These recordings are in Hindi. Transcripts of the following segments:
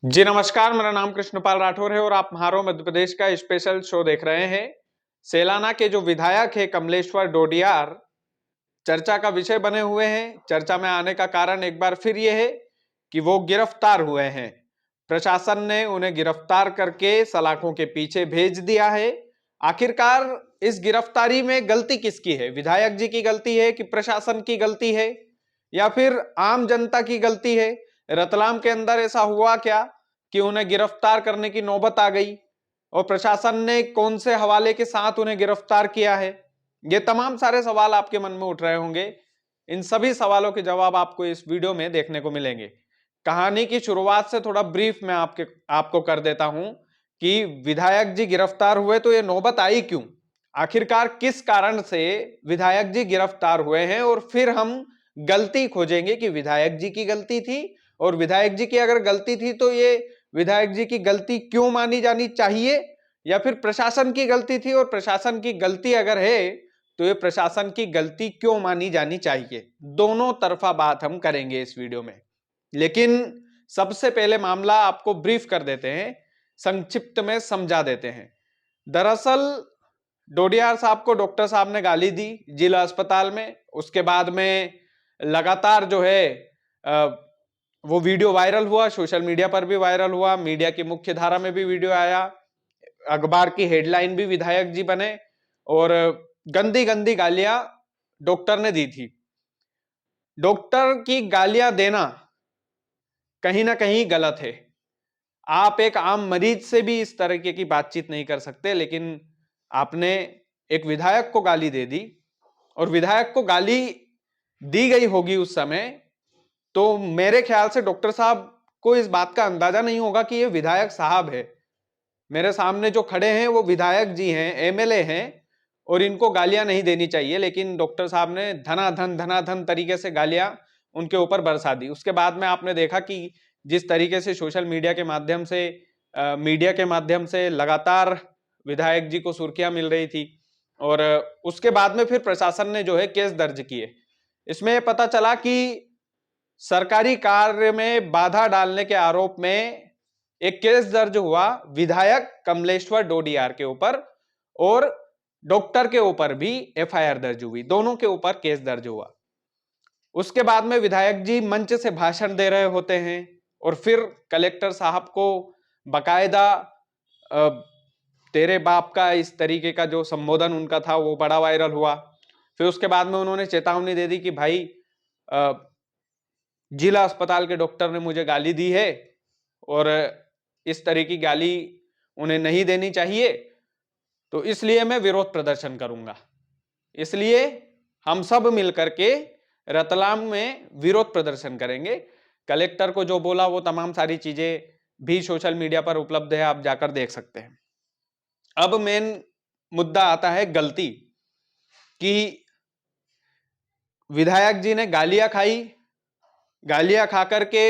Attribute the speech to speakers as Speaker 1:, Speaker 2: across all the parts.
Speaker 1: जी नमस्कार, मेरा नाम कृष्णपाल राठौर है और आप म्हारो मध्य प्रदेश का स्पेशल शो देख रहे हैं। सेलाना के जो विधायक है कमलेश्वर डोडियार चर्चा का विषय बने हुए हैं। चर्चा में आने का कारण एक बार फिर ये है कि वो गिरफ्तार हुए हैं। प्रशासन ने उन्हें गिरफ्तार करके सलाखों के पीछे भेज दिया है। आखिरकार इस गिरफ्तारी में गलती किसकी है? विधायक जी की गलती है कि प्रशासन की गलती है या फिर आम जनता की गलती है? रतलाम के अंदर ऐसा हुआ क्या कि उन्हें गिरफ्तार करने की नौबत आ गई और प्रशासन ने कौन से हवाले के साथ उन्हें गिरफ्तार किया है? ये तमाम सारे सवाल आपके मन में उठ रहे होंगे। इन सभी सवालों के जवाब आपको इस वीडियो में देखने को मिलेंगे। कहानी की शुरुआत से थोड़ा ब्रीफ में आपको कर देता हूं कि विधायक जी गिरफ्तार हुए तो ये नौबत आई क्यों? आखिरकार किस कारण से विधायक जी गिरफ्तार हुए हैं और फिर हम गलती खोजेंगे कि विधायक जी की गलती थी और विधायक जी की अगर गलती थी तो ये विधायक जी की गलती क्यों मानी जानी चाहिए या फिर प्रशासन की गलती थी और प्रशासन की गलती अगर है तो ये प्रशासन की गलती क्यों मानी जानी चाहिए? दोनों तरफा बात हम करेंगे इस वीडियो में। लेकिन सबसे पहले मामला आपको ब्रीफ कर देते हैं, संक्षिप्त में समझा देते हैं। दरअसल डोडियार साहब को डॉक्टर साहब ने गाली दी जिला अस्पताल में। उसके बाद में लगातार जो है वो वीडियो वायरल हुआ, सोशल मीडिया पर भी वायरल हुआ, मीडिया की मुख्य धारा में भी वीडियो आया, अखबार की हेडलाइन भी विधायक जी बने और गंदी गंदी गालियां डॉक्टर ने दी थी। डॉक्टर की गालियां देना कहीं ना कहीं गलत है। आप एक आम मरीज से भी इस तरीके की बातचीत नहीं कर सकते, लेकिन आपने एक विधायक को गाली दे दी और विधायक को गाली दी गई होगी उस समय, तो मेरे ख्याल से डॉक्टर साहब को इस बात का अंदाजा नहीं होगा कि ये विधायक साहब है। मेरे सामने जो खड़े हैं वो विधायक जी हैं, एमएलए हैं और इनको गालियां नहीं देनी चाहिए, लेकिन डॉक्टर साहब ने धनाधन तरीके से गालियां उनके ऊपर बरसा दी। उसके बाद में आपने देखा कि जिस तरीके से सोशल मीडिया के माध्यम से मीडिया के माध्यम से लगातार विधायक जी को सुर्खियां मिल रही थी और उसके बाद में फिर प्रशासन ने जो है केस दर्ज किए। इसमें पता चला कि सरकारी कार्य में बाधा डालने के आरोप में एक केस दर्ज हुआ विधायक कमलेश्वर डोडियार के ऊपर और डॉक्टर के ऊपर भी एफआईआर दर्ज हुई। दोनों के ऊपर केस दर्ज हुआ। उसके बाद में विधायक जी मंच से भाषण दे रहे होते हैं और फिर कलेक्टर साहब को बकायदा तेरे बाप का इस तरीके का जो संबोधन उनका था वो बड़ा वायरल हुआ। फिर उसके बाद में उन्होंने चेतावनी दे दी कि भाई जिला अस्पताल के डॉक्टर ने मुझे गाली दी है और इस तरह की गाली उन्हें नहीं देनी चाहिए, तो इसलिए मैं विरोध प्रदर्शन करूंगा। इसलिए हम सब मिलकर के रतलाम में विरोध प्रदर्शन करेंगे। कलेक्टर को जो बोला वो तमाम सारी चीजें भी सोशल मीडिया पर उपलब्ध है, आप जाकर देख सकते हैं। अब मेन मुद्दा आता है गलती कि विधायक जी ने गालियां खाई, गालियां खाकर के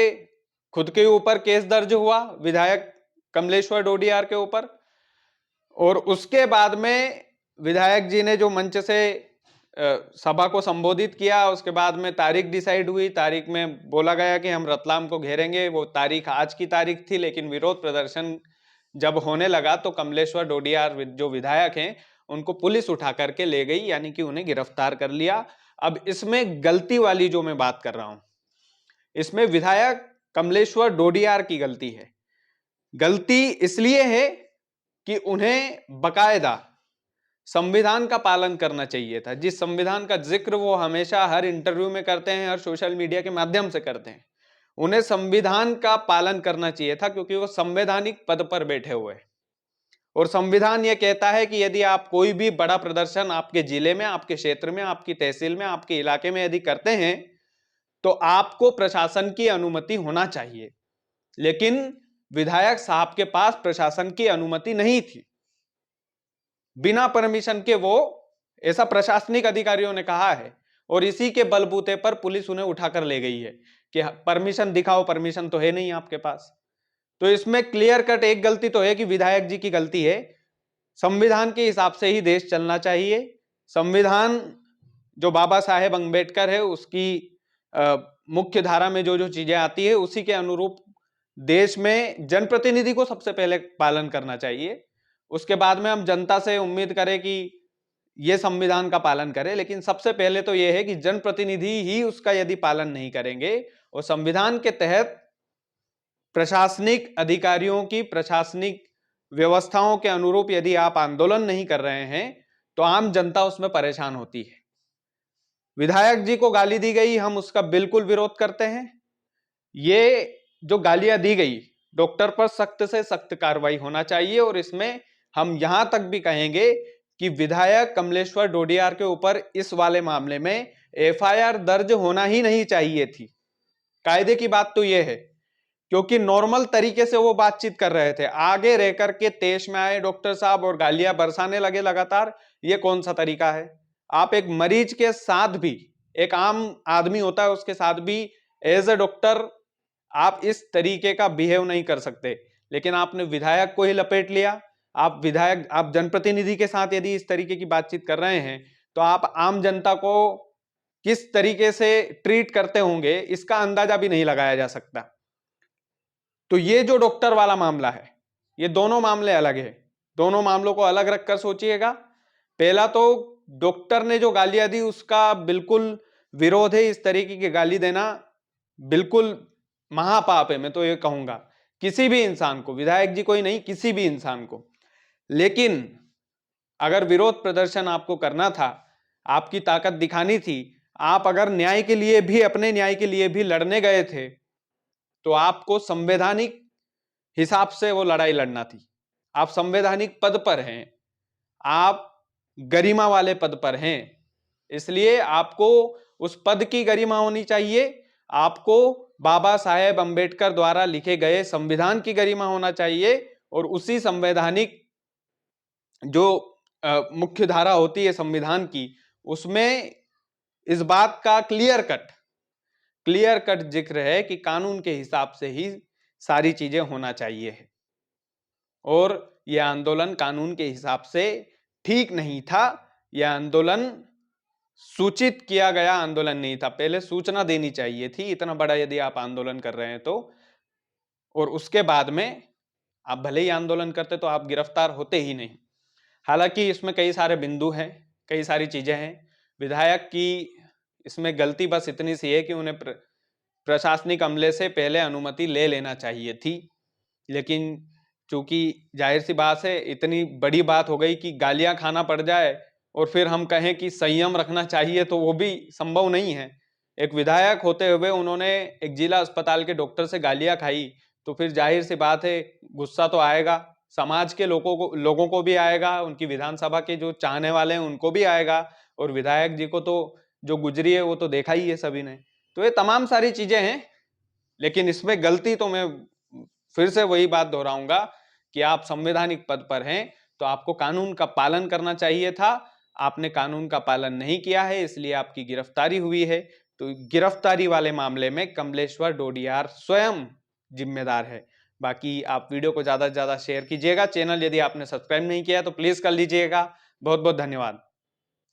Speaker 1: खुद के ऊपर केस दर्ज हुआ विधायक कमलेश्वर डोडियार के ऊपर और उसके बाद में विधायक जी ने जो मंच से सभा को संबोधित किया, उसके बाद में तारीख डिसाइड हुई। तारीख में बोला गया कि हम रतलाम को घेरेंगे। वो तारीख आज की तारीख थी, लेकिन विरोध प्रदर्शन जब होने लगा तो कमलेश्वर डोडियार जो विधायक हैं उनको पुलिस उठा करके ले गई, यानी कि उन्हें गिरफ्तार कर लिया। अब इसमें गलती वाली जो मैं बात कर रहा हूं, इसमें विधायक कमलेश्वर डोडियार की गलती है। गलती इसलिए है कि उन्हें बकायदा संविधान का पालन करना चाहिए था। जिस संविधान का जिक्र वो हमेशा हर इंटरव्यू में करते हैं, हर सोशल मीडिया के माध्यम से करते हैं, उन्हें संविधान का पालन करना चाहिए था, क्योंकि वो संवैधानिक पद पर बैठे हुए हैं। और संविधान ये कहता है कि यदि आप कोई भी बड़ा प्रदर्शन आपके जिले में, आपके क्षेत्र में, आपकी तहसील में, आपके इलाके में यदि करते हैं तो आपको प्रशासन की अनुमति होना चाहिए। लेकिन विधायक साहब के पास प्रशासन की अनुमति नहीं थी। बिना परमिशन के वो, ऐसा प्रशासनिक अधिकारियों ने कहा है और इसी के बलबूते पर पुलिस उन्हें उठाकर ले गई है कि परमिशन दिखाओ, परमिशन तो है नहीं आपके पास। तो इसमें क्लियर कट एक गलती तो है कि विधायक जी की गलती है। संविधान के हिसाब से ही देश चलना चाहिए। संविधान जो बाबा साहेब अंबेडकर है उसकी मुख्य धारा में जो जो चीजें आती है उसी के अनुरूप देश में जनप्रतिनिधि को सबसे पहले पालन करना चाहिए, उसके बाद में हम जनता से उम्मीद करें कि ये संविधान का पालन करे। लेकिन सबसे पहले तो ये है कि जनप्रतिनिधि ही उसका यदि पालन नहीं करेंगे और संविधान के तहत प्रशासनिक अधिकारियों की प्रशासनिक व्यवस्थाओं के अनुरूप यदि आप आंदोलन नहीं कर रहे हैं तो आम जनता उसमें परेशान होती है। विधायक जी को गाली दी गई, हम उसका बिल्कुल विरोध करते हैं। ये जो गालियां दी गई, डॉक्टर पर सख्त से सख्त कार्रवाई होना चाहिए और इसमें हम यहां तक भी कहेंगे कि विधायक कमलेश्वर डोडियार के ऊपर इस वाले मामले में एफआईआर दर्ज होना ही नहीं चाहिए थी। कायदे की बात तो यह है, क्योंकि नॉर्मल तरीके से वो बातचीत कर रहे थे, आगे रह करके तेज में आए डॉक्टर साहब और गालियां बरसाने लगे लगातार। ये कौन सा तरीका है? आप एक मरीज के साथ भी, एक आम आदमी होता है उसके साथ भी एज ए डॉक्टर आप इस तरीके का बिहेव नहीं कर सकते। लेकिन आपने विधायक को ही लपेट लिया। आप विधायक, आप जनप्रतिनिधि के साथ यदि इस तरीके की बातचीत कर रहे हैं तो आप आम जनता को किस तरीके से ट्रीट करते होंगे इसका अंदाजा भी नहीं लगाया जा सकता। तो ये जो डॉक्टर वाला मामला है, ये दोनों मामले अलग है। दोनों मामलों को अलग रखकर सोचिएगा। पहला तो डॉक्टर ने जो गालियां दी उसका बिल्कुल विरोध है। इस तरीके की गाली देना बिल्कुल महापाप है, मैं तो ये कहूंगा किसी भी इंसान को, विधायक जी को ही नहीं, किसी भी इंसान को। लेकिन अगर विरोध प्रदर्शन आपको करना था, आपकी ताकत दिखानी थी, आप अगर न्याय के लिए भी, अपने न्याय के लिए भी लड़ने गए थे तो आपको संवैधानिक हिसाब से वो लड़ाई लड़ना थी। आप संवैधानिक पद पर हैं, आप गरिमा वाले पद पर हैं, इसलिए आपको उस पद की गरिमा होनी चाहिए। आपको बाबा साहेब अंबेडकर द्वारा लिखे गए संविधान की गरिमा होना चाहिए और उसी संवैधानिक जो मुख्य धारा होती है संविधान की, उसमें इस बात का क्लियर कट जिक्र है कि कानून के हिसाब से ही सारी चीजें होना चाहिए। और यह आंदोलन कानून के हिसाब से ठीक नहीं था। यह आंदोलन सूचित किया गया आंदोलन नहीं था, पहले सूचना देनी चाहिए थी, इतना बड़ा यदि आप आंदोलन कर रहे हैं तो। और उसके बाद में आप भले ही आंदोलन करते तो आप गिरफ्तार होते ही नहीं। हालांकि इसमें कई सारे बिंदु हैं, कई सारी चीजें हैं। विधायक की इसमें गलती बस इतनी सी है कि उन्हें प्रशासनिक अमले से पहले अनुमति ले लेना चाहिए थी। लेकिन चूंकि जाहिर सी बात है, इतनी बड़ी बात हो गई कि गालियां खाना पड़ जाए और फिर हम कहें कि संयम रखना चाहिए, तो वो भी संभव नहीं है। एक विधायक होते हुए उन्होंने एक जिला अस्पताल के डॉक्टर से गालियां खाई, तो फिर जाहिर सी बात है गुस्सा तो आएगा, समाज के लोगों को भी आएगा, उनकी विधानसभा के जो चाहने वाले हैं उनको भी आएगा, और विधायक जी को तो जो गुजरी है वो तो देखा ही है सभी ने। तो ये तमाम सारी चीजें हैं। लेकिन इसमें गलती तो मैं फिर से वही बात दोहराऊंगा कि आप संवैधानिक पद पर हैं तो आपको कानून का पालन करना चाहिए था। आपने कानून का पालन नहीं किया है, इसलिए आपकी गिरफ्तारी हुई है। तो गिरफ्तारी वाले मामले में कमलेश्वर डोडियार स्वयं जिम्मेदार है। बाकी आप वीडियो को ज्यादा से ज्यादा शेयर कीजिएगा। चैनल यदि आपने सब्सक्राइब नहीं किया तो प्लीज कर लीजिएगा। बहुत बहुत धन्यवाद।